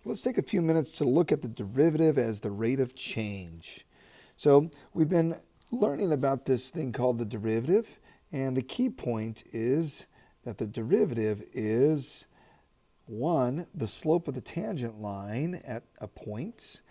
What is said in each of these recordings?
Let's take a few minutes to look at the derivative as the rate of change. So we've been learning about this thing called the derivative, and the key point is that the derivative is, one, the slope of the tangent line at a point,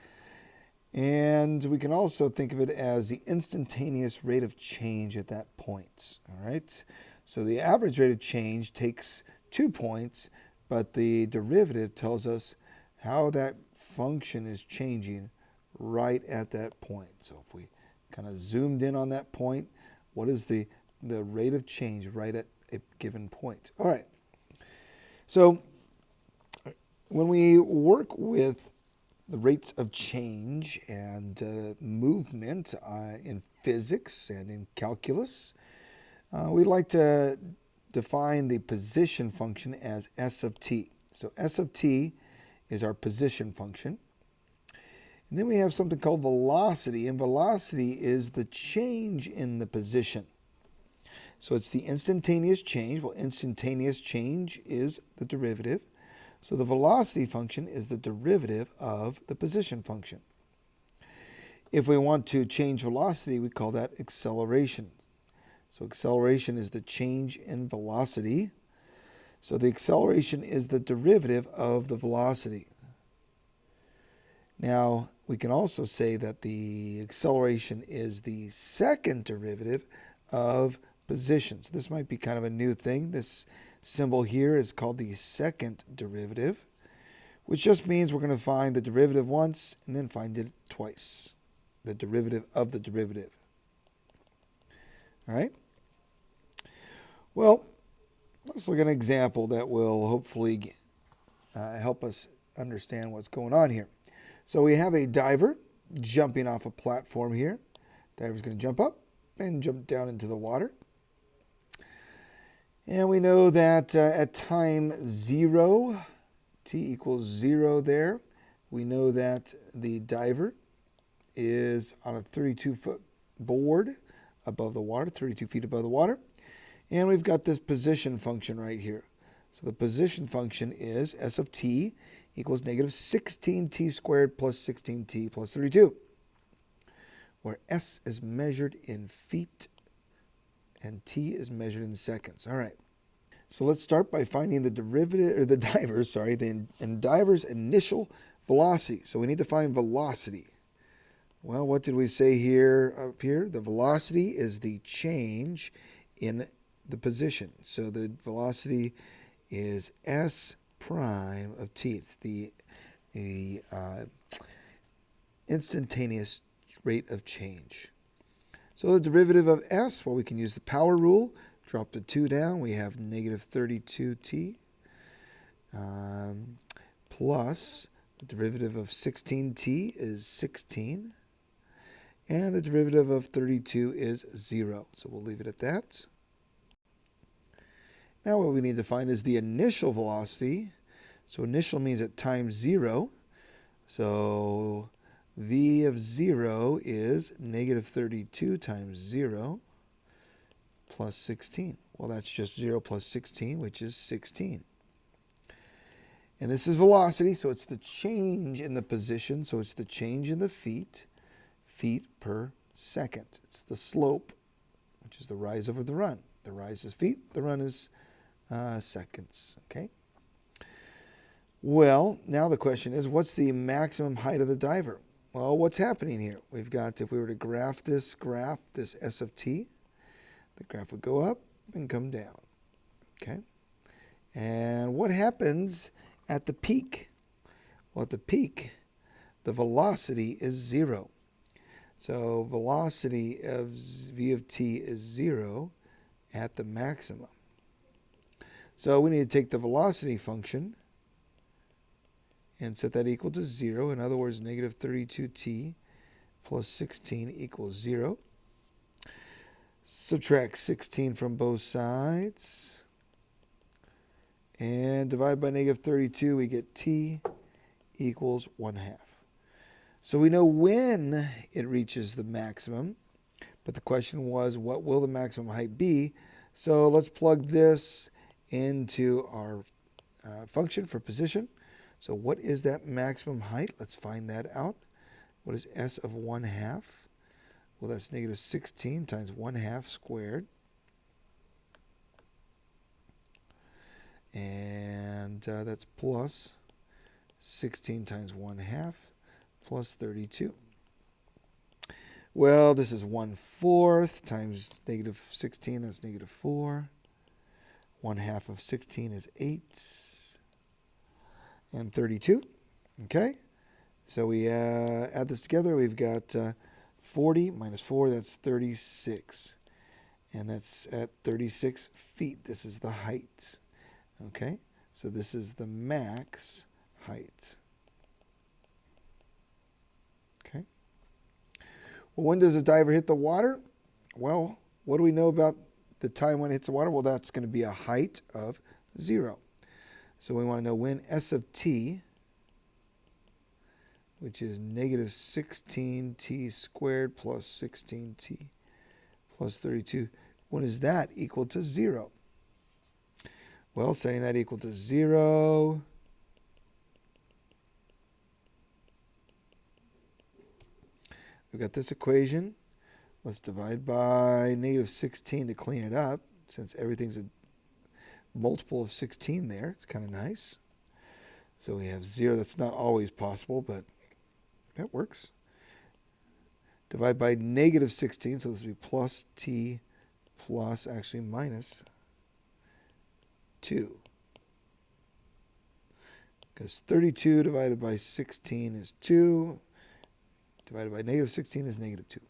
and we can also think of it as the instantaneous rate of change at that point. All right? So the average rate of change takes 2 points, but the derivative tells us how that function is changing right at that point. So if we kind of zoomed in on that point, what is the rate of change right at a given point? All right. So when we work with the rates of change and movement in physics and in calculus, we'd like to define the position function as s of t. So s of t is our position function. And then we have something called velocity, and velocity is the change in the position. So it's the instantaneous change. Well, instantaneous change is the derivative. So the velocity function is the derivative of the position function. If we want to change velocity, we call that acceleration. So acceleration is the change in velocity. So the acceleration is the derivative of the velocity. Now, we can also say that the acceleration is the second derivative of position. So this might be kind of a new thing. This symbol here is called the second derivative, which just means we're going to find the derivative once and then find it twice. The derivative of the derivative. All right? Well, let's look at an example that will hopefully help us understand what's going on here. So we have a diver jumping off a platform here. Diver's going to jump up and jump down into the water. And we know that at time 0, t equals 0 there, we know that the diver is on a 32-foot board above the water, 32 feet above the water. And we've got this position function right here. So the position function is s of t equals negative 16t squared plus 16t plus 32, where s is measured in feet and t is measured in seconds. All right. So let's start by finding the diver's initial velocity. So we need to find velocity. Well, what did we say here up here? The velocity is the change in the position. So the velocity is s prime of t. It's the instantaneous rate of change. So the derivative of s, well, we can use the power rule. Drop the 2 down. We have negative 32t plus the derivative of 16t is 16. And the derivative of 32 is 0. So we'll leave it at that. Now what we need to find is the initial velocity. So initial means at time 0. So v of 0 is negative 32 times 0 plus 16. Well, that's just 0 plus 16, which is 16. And this is velocity, so it's the change in the position. So it's the change in the feet per second. It's the slope, which is the rise over the run. The rise is feet, the run is seconds. Okay. Well, now the question is, what's the maximum height of the diver? Well, what's happening here? We've got, if we were to graph this s of t, the graph would go up and come down. Okay. And what happens at the peak? Well, at the peak, the velocity is 0. So velocity of v of t is 0 at the maximum. So we need to take the velocity function and set that equal to 0. In other words, negative 32t plus 16 equals 0. Subtract 16 from both sides. And divide by negative 32, we get t equals 1/2. So we know when it reaches the maximum, but the question was, what will the maximum height be? So let's plug this into our function for position. So what is that maximum height? Let's find that out. What is s of 1/2? Well, that's negative 16 times 1/2 squared. And that's plus 16 times 1/2 plus 32. Well, this is 1/4 times negative 16, that's negative 4. 1/2 of 16 is 8. And 32. Okay? So we add this together. We've got 40 minus 4, that's 36. And that's at 36 feet. This is the height. Okay? So this is the max height. Okay? Well, when does a diver hit the water? Well, what do we know about the time when it hits the water? Well, that's going to be a height of 0. So we want to know when S of t, which is negative 16t squared plus 16t plus 32, when is that equal to 0? Well, setting that equal to 0, we've got this equation. Let's divide by negative 16 to clean it up, since everything's a multiple of 16 there. It's kind of nice. So we have 0. That's not always possible, but that works. Divide by negative 16, so this will be plus t plus, actually minus 2. Because 32 divided by 16 is 2. Divided by negative 16 is negative 2.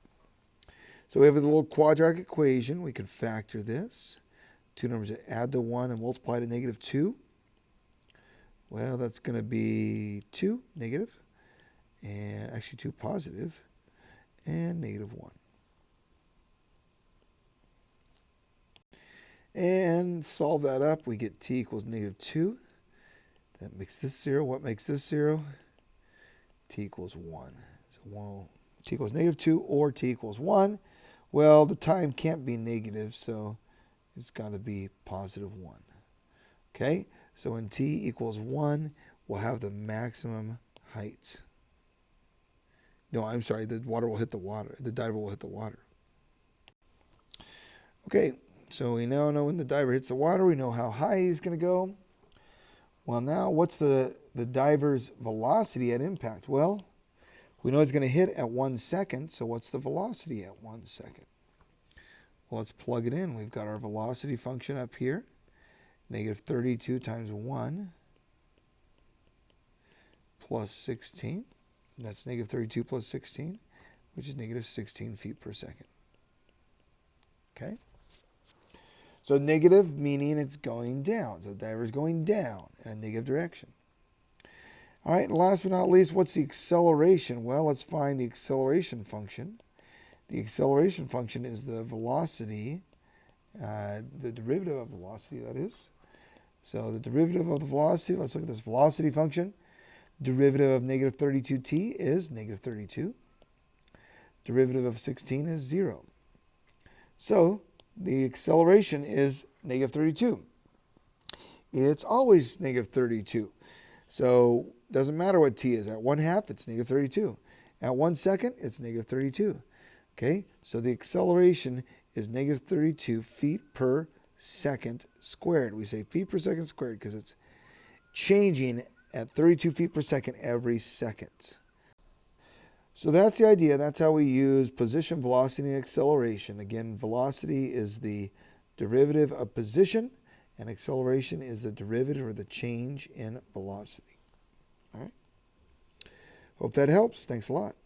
So we have a little quadratic equation. We can factor this. Two numbers that add to 1 and multiply to negative 2. Well, that's going to be 2 negative, and actually 2 positive, and negative 1. And solve that up. We get t equals negative 2. That makes this 0. What makes this 0? T equals 1. So t equals negative 2 or t equals 1. Well, the time can't be negative, so it's got to be positive 1. Okay? So when t equals 1, we'll have the maximum height. No, I'm sorry, the water will hit the water. The diver will hit the water. Okay, so we now know when the diver hits the water. We know how high he's going to go. Well, now what's the diver's velocity at impact? Well, we know it's going to hit at 1 second, so what's the velocity at 1 second? Well, let's plug it in. We've got our velocity function up here. Negative 32 times 1 plus 16. That's negative 32 plus 16, which is negative 16 feet per second. Okay? So negative meaning it's going down. So the diver is going down in a negative direction. All right, and last but not least, what's the acceleration? Well, let's find the acceleration function. The acceleration function is the velocity, the derivative of velocity, that is. So the derivative of the velocity, let's look at this velocity function. Derivative of negative 32t is negative 32. Derivative of 16 is 0. So the acceleration is negative 32. It's always negative 32. So it doesn't matter what t is. At 1/2, it's negative 32. At 1 second, it's negative 32. Okay, so the acceleration is negative 32 feet per second squared. We say feet per second squared because it's changing at 32 feet per second every second. So that's the idea. That's how we use position, velocity, and acceleration. Again, velocity is the derivative of position, and acceleration is the derivative or the change in velocity. All right. Hope that helps. Thanks a lot.